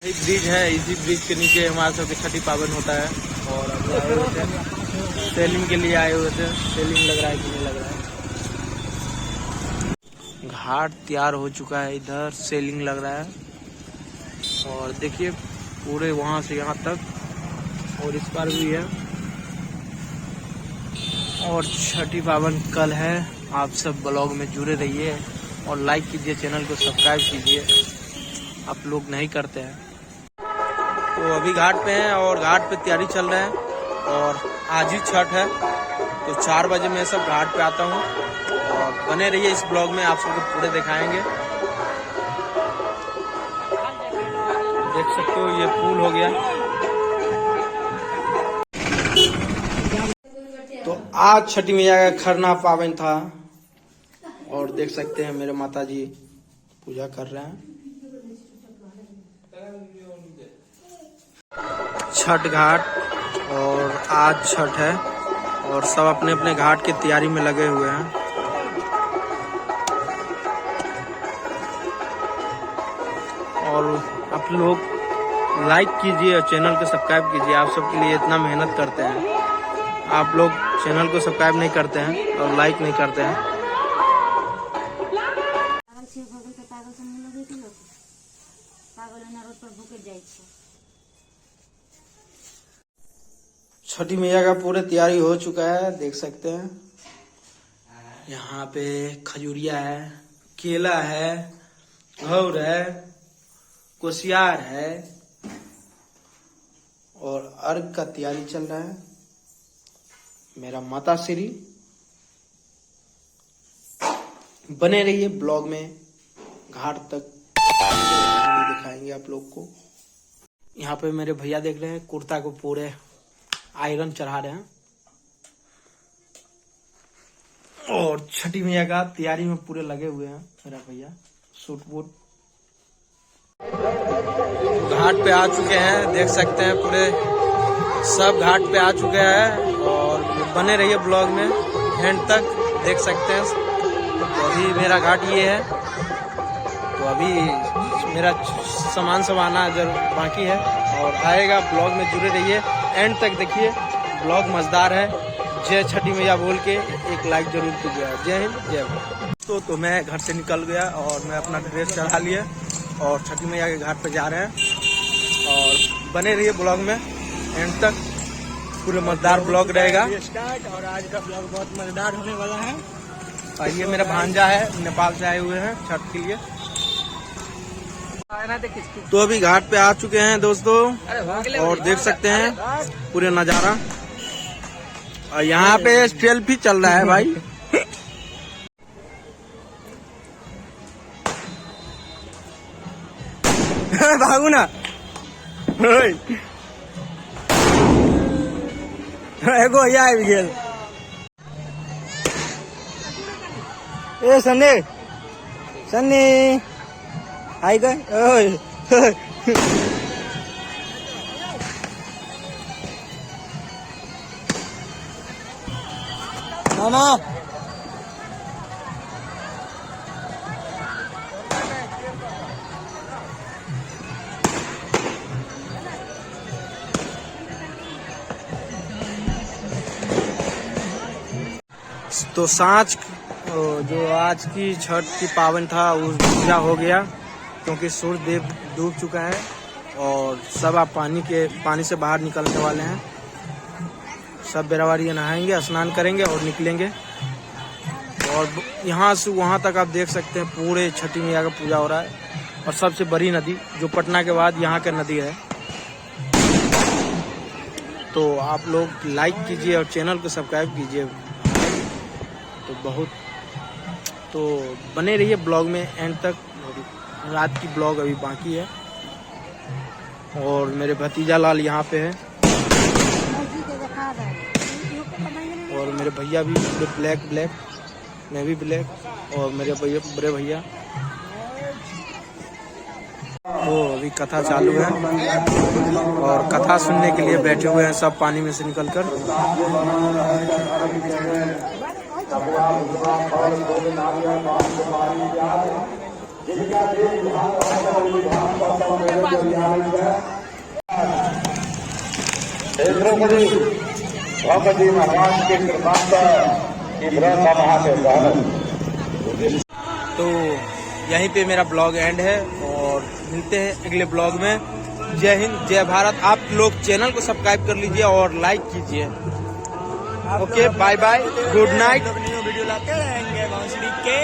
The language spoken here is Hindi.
एक ब्रिज है, इसी ब्रिज के नीचे हमारे सबके छठी पावन होता है। और अभी आए हुए थे सेलिंग के लिए, आए हुए थे। सेलिंग लग रहा है कि नहीं लग रहा है। घाट तैयार हो चुका है, इधर सेलिंग लग रहा है। और देखिए पूरे वहां से यहाँ तक, और इस पार भी है। और छठी पावन कल है। आप सब ब्लॉग में जुड़े रहिए और लाइक कीजिए, चैनल को सब्सक्राइब कीजिए, आप लोग नहीं करते हैं। तो अभी घाट पे हैं और घाट पे तैयारी चल रहा है। और आज ही छठ है, तो 4 बजे मैं सब घाट पे आता हूँ। और बने रहिए इस ब्लॉग में, आप सबको पूरे दिखाएंगे। देख सकते हो ये पुल हो गया। तो आज छठी मैया का खरना पावन था। और देख सकते हैं मेरे माता जी पूजा कर रहे हैं। छठ घाट, और आज छठ है और सब अपने अपने घाट की तैयारी में लगे हुए हैं। और आप लोग लाइक कीजिए और चैनल को सब्सक्राइब कीजिए, आप सबके लिए इतना मेहनत करते हैं। आप लोग चैनल को सब्सक्राइब नहीं करते हैं और लाइक नहीं करते हैं। छठी मैया का पूरे तैयारी हो चुका है, देख सकते हैं। यहाँ पे खजूरिया है, केला है, घौर है, कोसियार है और अर्घ का तैयारी चल रहा है। मेरा माता श्री, बने रहिए ब्लॉग में, घाट तक दिखाएंगे आप लोग को। यहाँ पे मेरे भैया देख रहे हैं, कुर्ता को पूरे आयरन चढ़ा रहे हैं। और छठी मैया का तैयारी में पूरे लगे हुए हैं मेरा भैया, सूट बूट। घाट पे आ चुके हैं, देख सकते हैं पूरे सब घाट पे आ चुके हैं। और बने रहिए ब्लॉग में एंड तक, देख सकते हैं। तो अभी मेरा घाट ये है, तो अभी मेरा सामान सब आना अगर बाकी है और आएगा। ब्लॉग में जुड़े रहिए, एंड तक देखिए, ब्लॉग मजेदार है। जय छठी मैया बोल के एक लाइक जरूर कीजिए। जय हिंद, जय भारत। तो मैं घर से निकल गया और मैं अपना ड्रेस चढ़ा लिया और छठी मैया के घाट पे जा रहे हैं। और बने रहिए ब्लॉग में एंड तक, पूरे मजेदार ब्लॉग रहेगा। और आज का ब्लॉग बहुत मजेदार होने वाला है। और ये मेरा भांजा है, नेपाल से आए हुए हैं छठ के लिए। तो अभी घाट पे आ चुके हैं दोस्तों, और देख सकते हैं पूरे नजारा। और यहाँ पे सेल्फी चल रहा है भाई। भागू ना, एगो आबि गेल। ए सन्नी सन्नी आई गए। ओए मामा तो सांझ जो आज की छठ की पावन था वो पूरा हो गया, क्योंकि सूर्य देव डूब चुका है। और सब आप पानी से बाहर निकलने वाले हैं। सब बेरावारी नहाएंगे, स्नान करेंगे और निकलेंगे। और यहाँ से वहाँ तक आप देख सकते हैं पूरे छठी मैया का पूजा हो रहा है। और सबसे बड़ी नदी जो पटना के बाद यहाँ का नदी है। तो आप लोग लाइक कीजिए और चैनल को सब्सक्राइब कीजिए। तो बने रहिए ब्लॉग में एंड तक। रात की ब्लॉग अभी बाकी है। और मेरे भतीजा लाल यहाँ पे है, और मेरे भैया भी पूरे ब्लैक, मैं भी ब्लैक, और मेरे भैया बड़े भैया। तो अभी कथा चालू है और कथा सुनने के लिए बैठे हुए हैं सब पानी में से निकलकर। द्रौपदी महाराज के कृपांतर की व्रत महादेव। तो यहीं पे मेरा ब्लॉग एंड है और मिलते हैं अगले ब्लॉग में। जय हिंद, जय भारत। आप लोग चैनल को सब्सक्राइब कर लीजिए और लाइक कीजिए। Okay, bye bye, good night. Video लाते रहेंगे भोसड़ी के।